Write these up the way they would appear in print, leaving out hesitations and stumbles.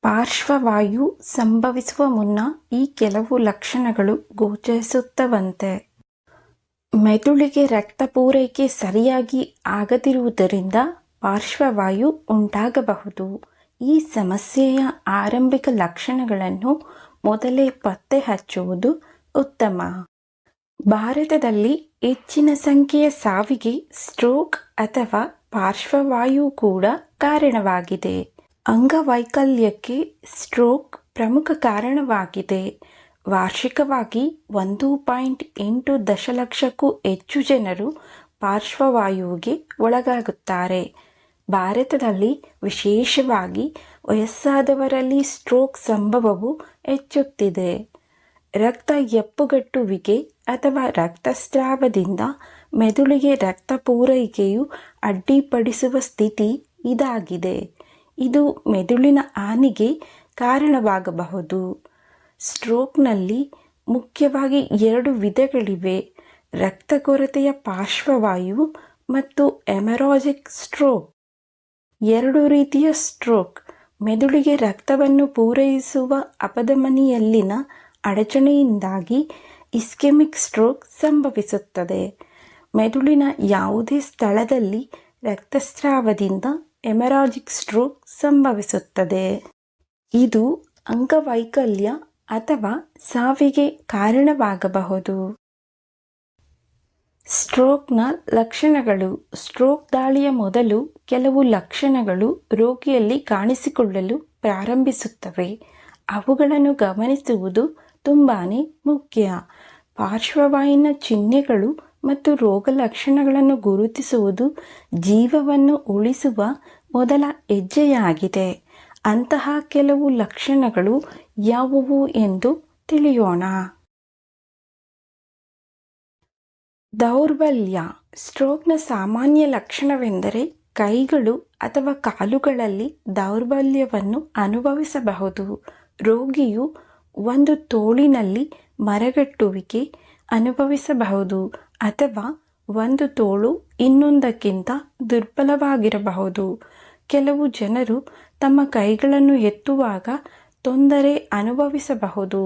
ಪಾರ್ಶ್ವವಾಯು ಸಂಭವಿಸುವ ಮುನ್ನ ಈ ಕೆಲವು ಲಕ್ಷಣಗಳು ಗೋಚರಿಸುತ್ತವಂತೆ. ಮೆದುಳಿಗೆ ರಕ್ತ ಪೂರೈಕೆ ಸರಿಯಾಗಿ ಆಗದಿರುವುದರಿಂದ ಪಾರ್ಶ್ವವಾಯು ಉಂಟಾಗಬಹುದು. ಈ ಸಮಸ್ಯೆಯ ಆರಂಭಿಕ ಲಕ್ಷಣಗಳನ್ನು ಮೊದಲೇ ಪತ್ತೆ ಹಚ್ಚುವುದು ಉತ್ತಮ. ಭಾರತದಲ್ಲಿ ಹೆಚ್ಚಿನ ಸಂಖ್ಯೆಯ ಸಾವಿಗೆ ಸ್ಟ್ರೋಕ್ ಅಥವಾ ಪಾರ್ಶ್ವವಾಯು ಕೂಡ ಕಾರಣವಾಗಿದೆ. ಅಂಗವೈಕಲ್ಯಕ್ಕೆ ಸ್ಟ್ರೋಕ್ ಪ್ರಮುಖ ಕಾರಣವಾಗಿದೆ. ವಾರ್ಷಿಕವಾಗಿ 1.8 ದಶಲಕ್ಷಕ್ಕೂ ಹೆಚ್ಚು ಜನರು ಪಾರ್ಶ್ವವಾಯುವಿಗೆ ಒಳಗಾಗುತ್ತಾರೆ. ಭಾರತದಲ್ಲಿ ವಿಶೇಷವಾಗಿ ವಯಸ್ಸಾದವರಲ್ಲಿ ಸ್ಟ್ರೋಕ್ ಸಂಭವವು ಹೆಚ್ಚುತ್ತಿದೆ. ರಕ್ತ ಹೆಪ್ಪುಗಟ್ಟುವಿಕೆ ಅಥವಾ ರಕ್ತಸ್ರಾವದಿಂದ ಮೆದುಳಿಗೆ ರಕ್ತ ಪೂರೈಕೆಯು ಅಡ್ಡಿಪಡಿಸುವ ಸ್ಥಿತಿ ಇದಾಗಿದೆ. ಇದು ಮೆದುಳಿನ ಹಾನಿಗೆ ಕಾರಣವಾಗಬಹುದು. ಸ್ಟ್ರೋಕ್ನಲ್ಲಿ ಮುಖ್ಯವಾಗಿ 2 ವಿಧಗಳಿವೆ: ರಕ್ತ ಕೊರತೆಯ ಪಾರ್ಶ್ವವಾಯು ಮತ್ತು ಹೆಮರಾಜಿಕ್ ಸ್ಟ್ರೋಕ್. 2 ರೀತಿಯ ಸ್ಟ್ರೋಕ್ ಮೆದುಳಿಗೆ ರಕ್ತವನ್ನು ಪೂರೈಸುವ ಅಪಧಮನಿಯಲ್ಲಿನ ಅಡಚಣೆಯಿಂದಾಗಿ ಇಸ್ಕೆಮಿಕ್ ಸ್ಟ್ರೋಕ್ ಸಂಭವಿಸುತ್ತದೆ. ಮೆದುಳಿನ ಯಾವುದೇ ಸ್ಥಳದಲ್ಲಿ ರಕ್ತಸ್ರಾವದಿಂದ ಹೆಮರಾಜಿಕ್ ಸ್ಟ್ರೋಕ್ ಸಂಭವಿಸುತ್ತದೆ. ಇದು ಅಂಗವೈಕಲ್ಯ ಅಥವಾ ಸಾವಿಗೆ ಕಾರಣವಾಗಬಹುದು. ಸ್ಟ್ರೋಕ್ನ ಲಕ್ಷಣಗಳು. ಸ್ಟ್ರೋಕ್ ದಾಳಿಯ ಮೊದಲು ಕೆಲವು ಲಕ್ಷಣಗಳು ರೋಗಿಯಲ್ಲಿ ಕಾಣಿಸಿಕೊಳ್ಳಲು ಪ್ರಾರಂಭಿಸುತ್ತವೆ. ಅವುಗಳನ್ನು ಗಮನಿಸುವುದು ತುಂಬಾನೇ ಮುಖ್ಯ. ಪಾರ್ಶ್ವವಾಯುವಿನ ಚಿಹ್ನೆಗಳು ಮತ್ತು ರೋಗಲಕ್ಷಣಗಳನ್ನು ಗುರುತಿಸುವುದು ಜೀವವನ್ನು ಉಳಿಸುವ ಮೊದಲ ಹೆಜ್ಜೆಯಾಗಿದೆ. ಅಂತಹ ಕೆಲವು ಲಕ್ಷಣಗಳು ಯಾವುವು ಎಂದು ತಿಳಿಯೋಣ. ದೌರ್ಬಲ್ಯ. ಸ್ಟ್ರೋಕ್ನ ಸಾಮಾನ್ಯ ಲಕ್ಷಣವೆಂದರೆ ಕೈಗಳು ಅಥವಾ ಕಾಲುಗಳಲ್ಲಿ ದೌರ್ಬಲ್ಯವನ್ನು ಅನುಭವಿಸಬಹುದು. ರೋಗಿಯು ಒಂದು ತೋಳಿನಲ್ಲಿ ಮರಗಟ್ಟುವಿಕೆ ಅನುಭವಿಸಬಹುದು ಅಥವಾ ಒಂದು ತೋಳು ಇನ್ನೊಂದಕ್ಕಿಂತ ದುರ್ಬಲವಾಗಿರಬಹುದು. ಕೆಲವು ಜನರು ತಮ್ಮ ಕೈಗಳನ್ನು ಎತ್ತುವಾಗ ತೊಂದರೆ ಅನುಭವಿಸಬಹುದು.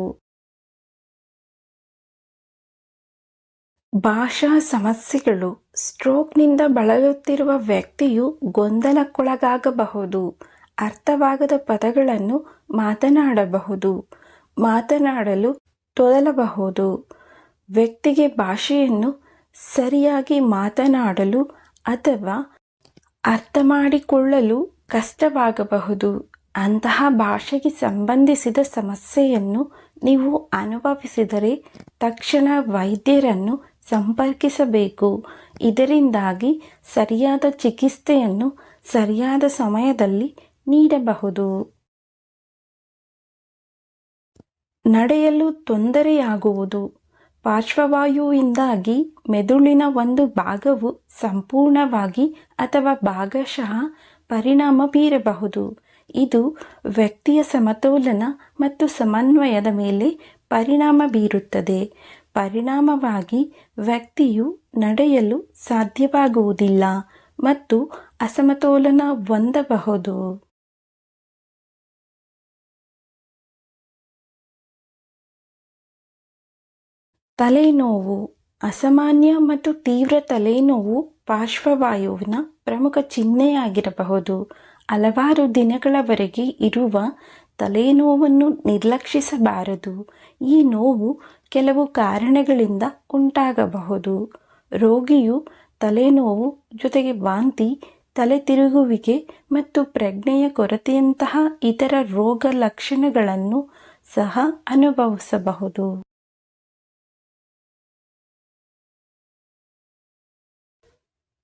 ಭಾಷಾ ಸಮಸ್ಯೆಗಳು. ಸ್ಟ್ರೋಕ್ನಿಂದ ಬಳಲುತ್ತಿರುವ ವ್ಯಕ್ತಿಯು ಗೊಂದಲಕ್ಕೊಳಗಾಗಬಹುದು. ಅರ್ಥವಾಗದ ಪದಗಳನ್ನು ಮಾತನಾಡಬಹುದು. ಮಾತನಾಡಲು ತೊದಲಬಹುದು. ವ್ಯಕ್ತಿಗೆ ಭಾಷೆಯನ್ನು ಸರಿಯಾಗಿ ಮಾತನಾಡಲು ಅಥವಾ ಅರ್ಥಮಾಡಿಕೊಳ್ಳಲು ಕಷ್ಟವಾಗಬಹುದು. ಅಂತಹ ಭಾಷೆಗೆ ಸಂಬಂಧಿಸಿದ ಸಮಸ್ಯೆಯನ್ನು ನೀವು ಅನುಭವಿಸಿದರೆ ತಕ್ಷಣ ವೈದ್ಯರನ್ನು ಸಂಪರ್ಕಿಸಬೇಕು. ಇದರಿಂದಾಗಿ ಸರಿಯಾದ ಚಿಕಿತ್ಸೆಯನ್ನು ಸರಿಯಾದ ಸಮಯದಲ್ಲಿ ನೀಡಬಹುದು. ನಡೆಯಲು ತೊಂದರೆಯಾಗುವುದು. ಪಾರ್ಶ್ವವಾಯುವಿಂದಾಗಿ ಮೆದುಳಿನ ಒಂದು ಭಾಗವು ಸಂಪೂರ್ಣವಾಗಿ ಅಥವಾ ಭಾಗಶಃ ಪರಿಣಾಮ ಬೀರಬಹುದು. ಇದು ವ್ಯಕ್ತಿಯ ಸಮತೋಲನ ಮತ್ತು ಸಮನ್ವಯದ ಮೇಲೆ ಪರಿಣಾಮ ಬೀರುತ್ತದೆ. ಪರಿಣಾಮವಾಗಿ ವ್ಯಕ್ತಿಯು ನಡೆಯಲು ಸಾಧ್ಯವಾಗುವುದಿಲ್ಲ ಮತ್ತು ಅಸಮತೋಲನ ಹೊಂದಬಹುದು. ತಲೆನೋವು. ಅಸಾಮಾನ್ಯ ಮತ್ತು ತೀವ್ರ ತಲೆನೋವು ಪಾರ್ಶ್ವವಾಯುವಿನ ಪ್ರಮುಖ ಚಿಹ್ನೆಯಾಗಿರಬಹುದು. ಹಲವಾರು ದಿನಗಳವರೆಗೆ ಇರುವ ತಲೆನೋವನ್ನು ನಿರ್ಲಕ್ಷಿಸಬಾರದು. ಈ ನೋವು ಕೆಲವು ಕಾರಣಗಳಿಂದ ಉಂಟಾಗಬಹುದು. ರೋಗಿಯು ತಲೆನೋವು ಜೊತೆಗೆ ವಾಂತಿ, ತಲೆ ತಿರುಗುವಿಕೆ ಮತ್ತು ಪ್ರಜ್ಞೆಯ ಕೊರತೆಯಂತಹ ಇತರ ರೋಗ ಲಕ್ಷಣಗಳನ್ನು ಸಹ ಅನುಭವಿಸಬಹುದು.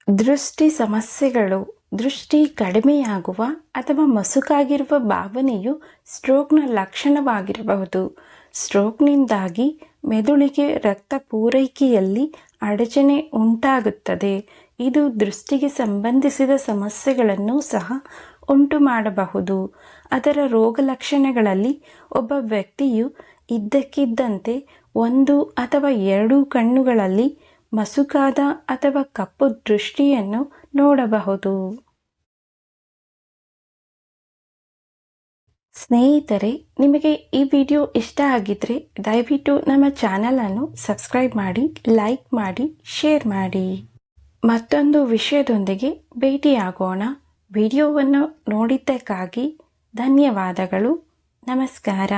ದೃಷ್ಟಿ ಸಮಸ್ಯೆಗಳು. ದೃಷ್ಟಿ ಕಡಿಮೆಯಾಗುವ ಅಥವಾ ಮಸುಕಾಗಿರುವ ಭಾವನೆಯು ಸ್ಟ್ರೋಕ್ನ ಲಕ್ಷಣವಾಗಿರಬಹುದು. ಸ್ಟ್ರೋಕ್ನಿಂದಾಗಿ ಮೆದುಳಿಗೆ ರಕ್ತ ಪೂರೈಕೆಯಲ್ಲಿ ಅಡಚಣೆ ಉಂಟಾಗುತ್ತದೆ. ಇದು ದೃಷ್ಟಿಗೆ ಸಂಬಂಧಿಸಿದ ಸಮಸ್ಯೆಗಳನ್ನು ಸಹ ಉಂಟು ಮಾಡಬಹುದು. ಅದರ ರೋಗಲಕ್ಷಣಗಳಲ್ಲಿ ಒಬ್ಬ ವ್ಯಕ್ತಿಯು ಇದ್ದಕ್ಕಿದ್ದಂತೆ 1 ಅಥವಾ 2 ಕಣ್ಣುಗಳಲ್ಲಿ ಮಸುಕಾದ ಅಥವಾ ಕಪ್ಪು ದೃಷ್ಟಿಯನ್ನು ನೋಡಬಹುದು. ಸ್ನೇಹಿತರೆ, ನಿಮಗೆ ಈ ವಿಡಿಯೋ ಇಷ್ಟ ಆಗಿದ್ರೆ ದಯವಿಟ್ಟು ನಮ್ಮ ಚಾನಲನ್ನು ಸಬ್ಸ್ಕ್ರೈಬ್ ಮಾಡಿ, ಲೈಕ್ ಮಾಡಿ, ಶೇರ್ ಮಾಡಿ. ಮತ್ತೊಂದು ವಿಷಯದೊಂದಿಗೆ ಭೇಟಿಯಾಗೋಣ. ವಿಡಿಯೋವನ್ನು ನೋಡಿದ್ದಕ್ಕಾಗಿ ಧನ್ಯವಾದಗಳು. ನಮಸ್ಕಾರ.